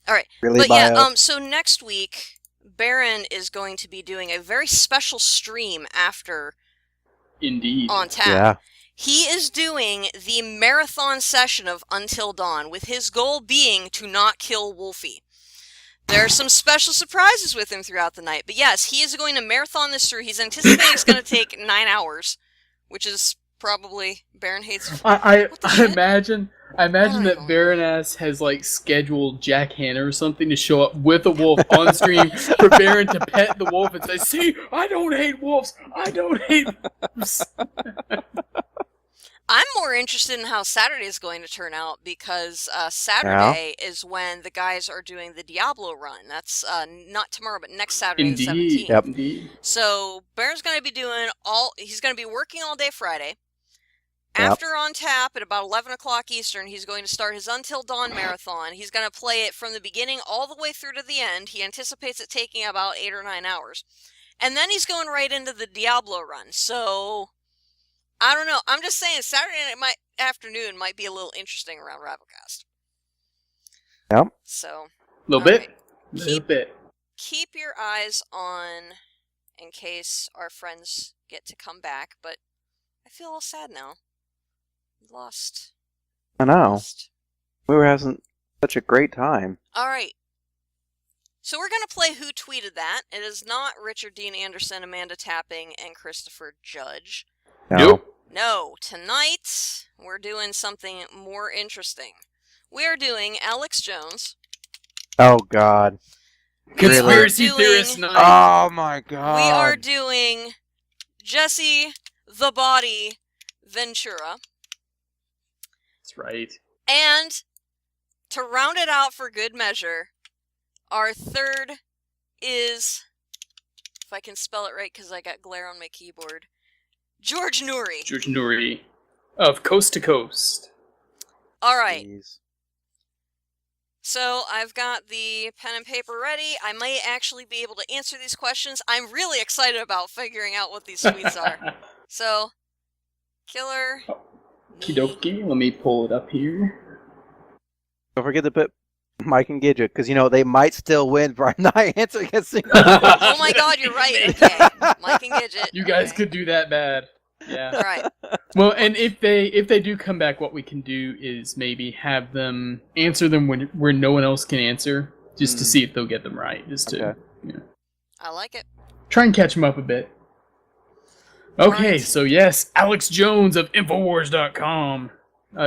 All right. Really, but yeah, so next week, Baron is going to be doing a very special stream after Indeed. On Tap. Yeah. He is doing the marathon session of Until Dawn, with his goal being to not kill Wolfie. There are some special surprises with him throughout the night. But yes, he is going to marathon this through. He's anticipating it's going to take 9 hours, which is probably Baron hates. I imagine that Baroness has like scheduled Jack Hanna or something to show up with a wolf on screen for Baron to pet the wolf and say, "See, I don't hate wolves. I don't hate wolves." I'm more interested in how Saturday is going to turn out because Saturday is when the guys are doing the Diablo run. That's not tomorrow, but next Saturday, the 17th. Yep. Indeed. So Baron's going to be doing he's going to be working all day Friday. Yep. After On Tap at about 11 o'clock Eastern, he's going to start his Until Dawn marathon. He's going to play it from the beginning all the way through to the end. He anticipates it taking about 8 or 9 hours. And then he's going right into the Diablo run. So, I don't know. I'm just saying Saturday night afternoon might be a little interesting around RivalCast. Yep. So, Little bit. Keep your eyes on in case our friends get to come back, but I feel all sad now. Lost. I know. We were having such a great time. All right. So we're going to play Who Tweeted That. It is not Richard Dean Anderson, Amanda Tapping, and Christopher Judge. Nope. No. Tonight, we're doing something more interesting. We are doing Alex Jones. Oh, God. Conspiracy Theorist Night. Oh, my God. We are doing Jesse the Body Ventura. That's right. And to round it out for good measure, our third is, if I can spell it right because I got glare on my keyboard, George Noory. George Noory of Coast to Coast. All right. Jeez. So I've got the pen and paper ready. I might actually be able to answer these questions. I'm really excited about figuring out what these tweets are. So, Killer. Okie dokie, let me pull it up here. Don't forget to put Mike and Gidget, because, they might still win for not answering a single Oh my God, you're right. Okay. Mike and Gidget. You guys could do that bad. Yeah. All right. Well, and if they do come back, what we can do is maybe have them answer them where no one else can answer, just to see if they'll get them right. Just to, I like it. Try and catch them up a bit. Okay, Right. so yes, Alex Jones of Infowars.com,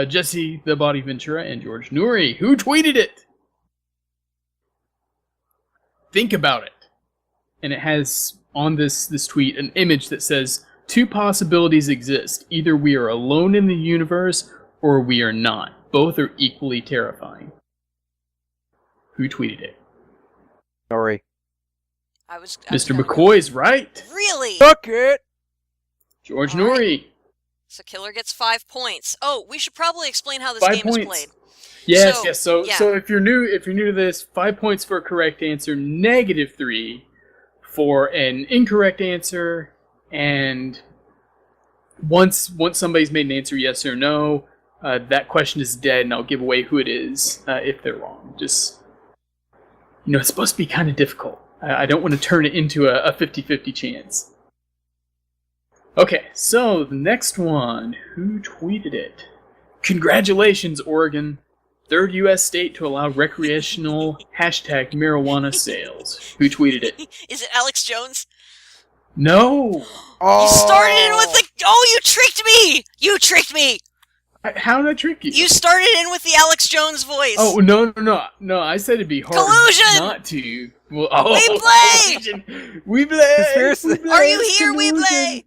Jesse the Body Ventura, and George Noory. Who tweeted it? Think about it. And it has on this tweet an image that says, 2 possibilities exist. Either we are alone in the universe, or we are not. Both are equally terrifying. Who tweeted it? Sorry. Mr. McCoy's right. Really? Fuck it! George All Noory. right. So Killer gets 5 points. Oh, we should probably explain how this 5 game points. is played. Yes. So yeah. if you're new to this, 5 points for a correct answer, -3 for an incorrect answer, and once somebody's made an answer yes or no, that question is dead, and I'll give away who it is if they're wrong. Just it's supposed to be kind of difficult. I don't want to turn it into a 50-50 chance. Okay, so the next one. Who tweeted it? Congratulations, Oregon. 3rd U.S. state to allow recreational #marijuana sales. Who tweeted it? Is it Alex Jones? No! Oh. You started it with the... Oh, you tricked me! You tricked me! How did I trick you? You started in with the Alex Jones voice. Oh, no, I said it'd be hard Collusion! not to. Well, We play! We play! Conspiracy. Are you here, Weeblay?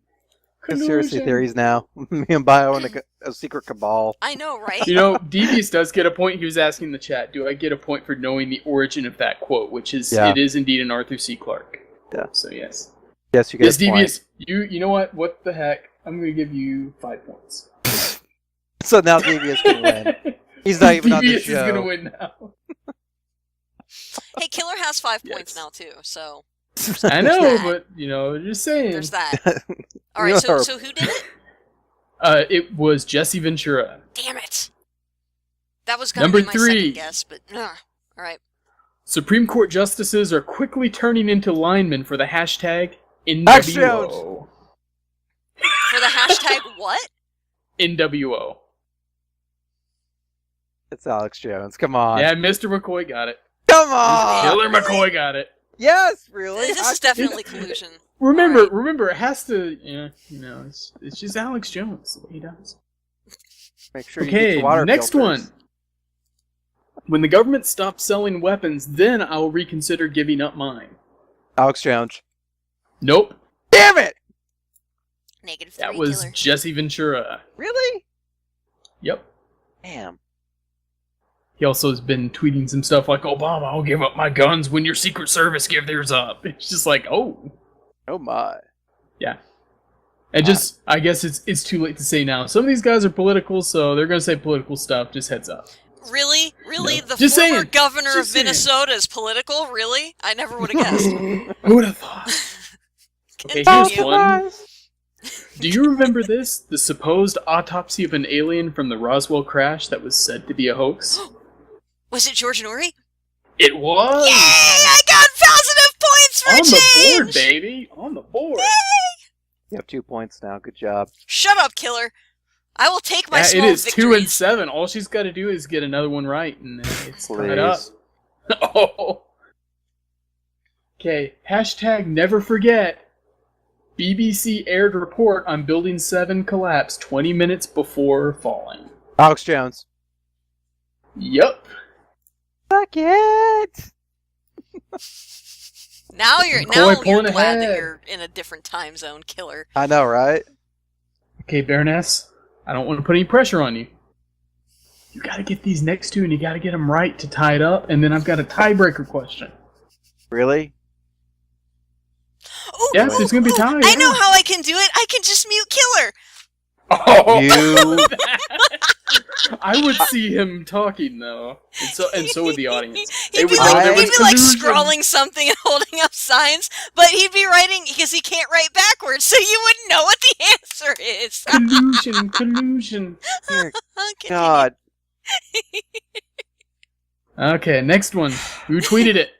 Conspiracy theories now. Me and Bio in a secret cabal. I know, right? You know, Devious does get a point. He was asking in the chat, do I get a point for knowing the origin of that quote, which is, it is indeed an Arthur C. Clarke. Yeah. So, yes. Yes, you get a point. Devious, you know what? What the heck? I'm going to give you 5 points. So now Devious can win. He's not even on the Devious show. is going to win now. Hey, Killer has 5 points now, too, so... I know, that. but, just saying. There's that. Alright, so who did it? It was Jesse Ventura. Damn it. That was going to be my second guess, but... Alright. Supreme Court justices are quickly turning into linemen for the hashtag Alex NWO. Jones. For the hashtag what? NWO. It's Alex Jones. Come on. Yeah, Mr. McCoy got it. Come on. Killer McCoy got it. Yes, really. This is definitely collusion. Remember, it has to. It's just Alex Jones. The way he does. Make sure you get Okay, your water next filters. one. When the government stops selling weapons, then I will reconsider giving up mine. Alex Jones. Nope. Damn it! -3, That was Killer. Jesse Ventura. Really? Yep. Damn. He also has been tweeting some stuff like, Obama, I'll give up my guns when your Secret Service give theirs up. It's just like, oh. Oh my. Yeah. And just, I guess it's too late to say now. Some of these guys are political, so they're going to say political stuff. Just heads up. Really? Really? No. The Just former saying. governor Just of saying. Minnesota is political? Really? I never would have guessed. Who would have thought? Okay, here's Continue. one. Do you remember this? The supposed autopsy of an alien from the Roswell crash that was said to be a hoax? Was it George Norrie? It was! Yay! I got positive points for On change! the board, baby! On the board! You have 2 points now. Good job. Shut up, Killer. I will take my Yeah, small it is victories. 2 and 7. All she's got to do is get another one right, and then it's tied up. Please. Oh. Okay, hashtag never forget. BBC aired report on Building 7 collapse 20 minutes before falling. Alex Jones. Yep. Suck it! Now you're pulling glad that ahead. you're in a different time zone, Killer. I know, right? Okay, Baroness, I don't want to put any pressure on you. You gotta get these next two, and you gotta get them right to tie it up, and then I've got a tiebreaker question. Really? Ooh, Yeah, there's gonna be time. I know how I can do it. I can just mute Killer. Oh, You. I would see him talking though, and so would the audience. They He'd would be know like, there he'd was be like collusion. scrawling something and holding up signs, but he'd be writing because he can't write backwards, so you wouldn't know what the answer is. Collusion. Dear Continue. God. Okay, next one. Who tweeted it?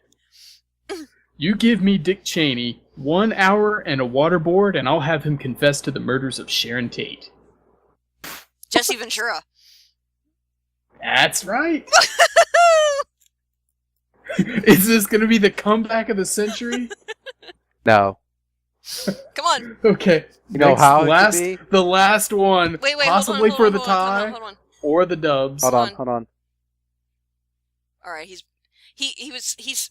You give me Dick Cheney 1 hour and a waterboard, and I'll have him confess to the murders of Sharon Tate. Jesse Ventura. That's right. Is this going to be the comeback of the century? No. Come on. Okay. You know next, how it last, could be? The last one. Wait, possibly hold on, for the tie hold on. or the dubs. Hold on. on, hold on. All right, he's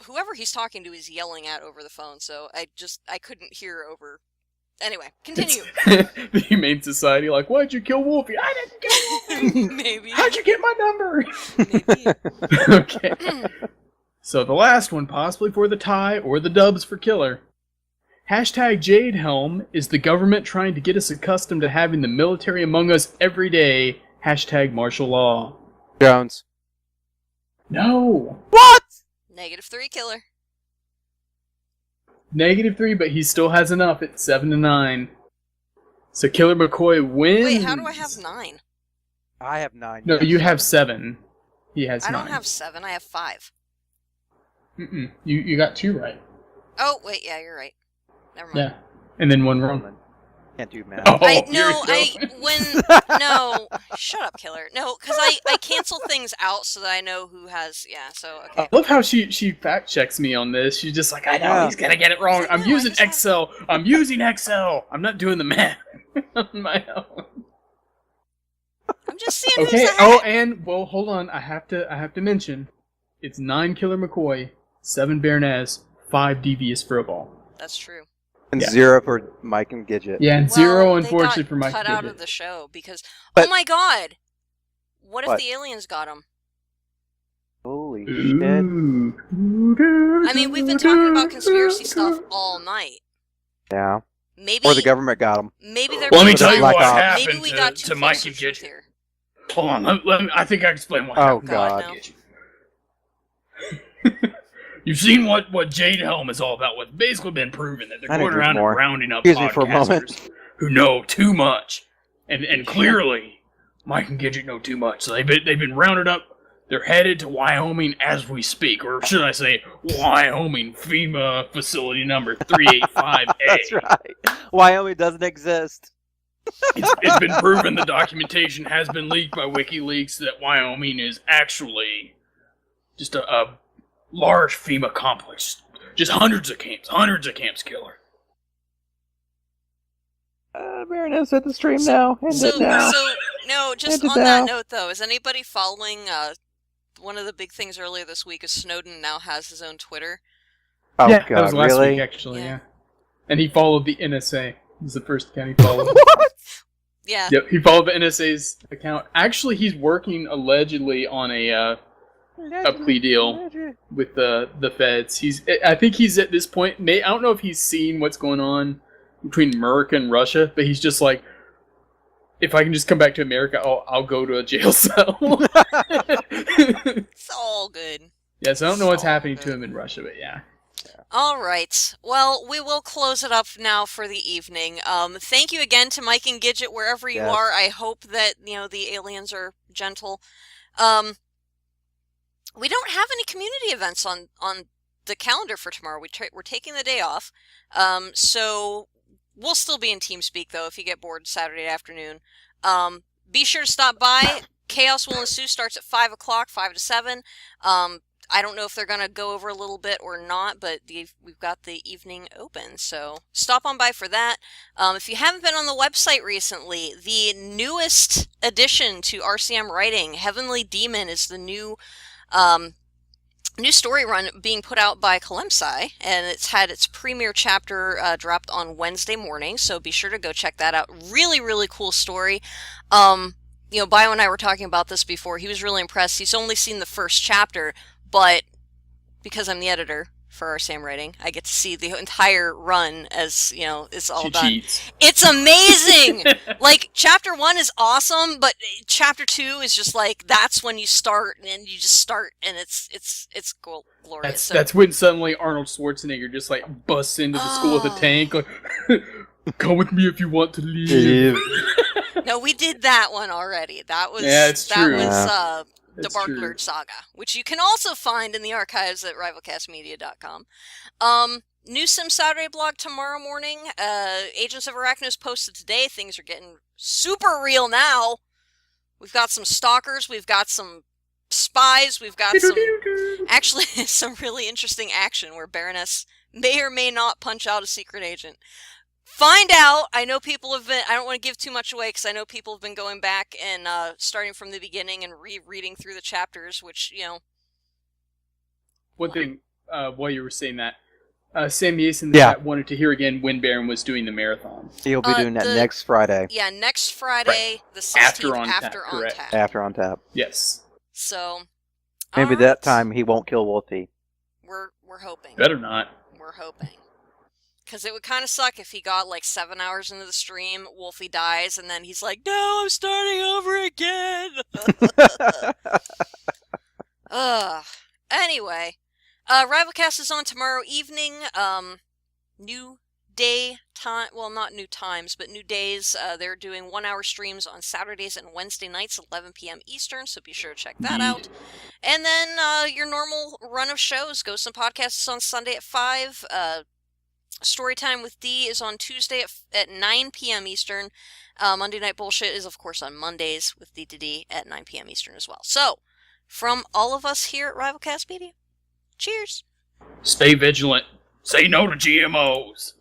whoever he's talking to is yelling at over the phone, so I couldn't hear over. Anyway, continue. The Humane Society, like, why'd you kill Wolfie? I didn't kill Wolfie. Maybe. How'd you get my number? Maybe. Okay. So the last one, possibly for the tie or the dubs for Killer. Hashtag Jade Helm is the government trying to get us accustomed to having the military among us every day. Hashtag martial law. Jones. No. What? -3, Killer. -3, but he still has enough at 7-9. So Killer McCoy wins. Wait, how do I have 9? I have 9. No, you have 7. He has 9. I don't have 7. I have 5. Mm-mm. You got 2 right. Oh wait, yeah, you're right. Never mind. Yeah. And then 1 wrong. Can't do math. Oh, No, shut up, Killer. No, because I cancel things out so that I know who has. Yeah, so okay. I love how she fact checks me on this. She's just like, I know he's gonna get it wrong. Like, I'm no, using I just Excel. I'm using Excel. I'm not doing the math on my own. I'm I'm just seeing Okay. who's ahead. Oh, and well, hold on. I have to mention, it's 9 Killer McCoy, 7 Baroness, 5 Devious Furball. That's true. And 0 for Mike and Gidget. Yeah, and 0 unfortunately for Mike. Cut and out Gidget. of the show because But- oh my god, what if the aliens got him? Holy shit. I mean, we've been talking about conspiracy stuff all night. Yeah. Maybe Or the government got him. Maybe they're. Well, let me tell you Like what ops. happened Maybe we got to too Mike close and to truth Gidget. here. Hold on, let me, I think I can explain what Oh, happened. God, God. no. You've seen what Jade Helm is all about. What's basically been proven that they're I need going to drink around more. and rounding up Excuse me for a moment. podcasters who know too much, and clearly Mike and Gidget know too much. So they've been rounded up. They're headed to Wyoming as we speak, or should I say, Wyoming FEMA facility number 385A. That's right. Wyoming doesn't exist. It's been proven the documentation has been leaked by WikiLeaks that Wyoming is actually just a large FEMA complex. Just hundreds of camps killer. Baroness at the stream now. End it now. So no, just End it on that now. note though, is anybody following? One of the big things earlier this week is Snowden now has his own Twitter. Oh, yeah, God, that was last really? week actually. Yeah. Yeah. And he followed the NSA. He's the first account he followed. What? Yeah. Yep, he followed the NSA's account. Actually, he's working allegedly on a plea deal with the feds. I think he's at this point. I don't know if he's seen what's going on between America and Russia, but he's just like, if I can just come back to America, I'll go to a jail cell. It's all good. Yes, I don't know what's It's all happening to good. him in Russia, but yeah. All right. Well, we will close it up now for the evening. Thank you again to Mike and Gidget wherever you Yes. are. I hope that the aliens are gentle. We don't have any community events on the calendar for tomorrow. We're taking the day off. So we'll still be in TeamSpeak though. If you get bored Saturday afternoon, be sure to stop by. Chaos Will Ensue starts at 5 o'clock, 5 to 7. I don't know if they're going to go over a little bit or not, but we've got the evening open, so stop on by for that. If you haven't been on the website recently, the newest addition to RCM Writing, Heavenly Demon, is the new story run being put out by Kalemsai, and it's had its premiere chapter dropped on Wednesday morning, so be sure to go check that out. Really, really cool story. Bio and I were talking about this before. He was really impressed. He's only seen the first chapter, but because I'm the editor for RCM Writing, I get to see the entire run as, it's all She done. cheats. It's amazing! Like, chapter 1 is awesome, but chapter 2 is just like, that's when you start, and you just start, and it's glorious. That's when suddenly Arnold Schwarzenegger just like busts into the school with a tank, like, come with me if you want to leave. No, we did that one already. That was it's true. the That's Barklord true. Saga, which you can also find in the archives at rivalcastmedia.com. New Sim Saturday blog tomorrow morning. Agents of Arachnos posted today. Things are getting super real now. We've got some stalkers. We've got some spies. We've got some really interesting action where Baroness may or may not punch out a secret agent. Find out. I know people have been, I don't want to give too much away because I know people have been going back and starting from the beginning and rereading through the chapters, which, One thing, while you were saying that, Sam Yates in the chat wanted to hear again when Baron was doing the marathon. He'll be doing that next Friday. Yeah, next Friday, the 16th, After On Tap. After On Tap. Yes. So, Maybe alright. that time he won't kill Wolfie. We're hoping. Better not. We're hoping. Because it would kind of suck if he got like 7 hours into the stream, Wolfie dies, and then he's like, no, I'm starting over again. Anyway, RivalCast is on tomorrow evening. New day time, well, not new times, but new days. They're doing 1 hour streams on Saturdays and Wednesday nights, 11 p.m. Eastern, so be sure to check that out. And then your normal run of shows. Ghosts and Podcasts on Sunday at 5. Storytime with D is on Tuesday at 9 p.m. Eastern. Monday Night Bullshit is, of course, on Mondays with D2D at 9 p.m. Eastern as well. So, from all of us here at RivalCast Media, cheers! Stay vigilant. Say no to GMOs.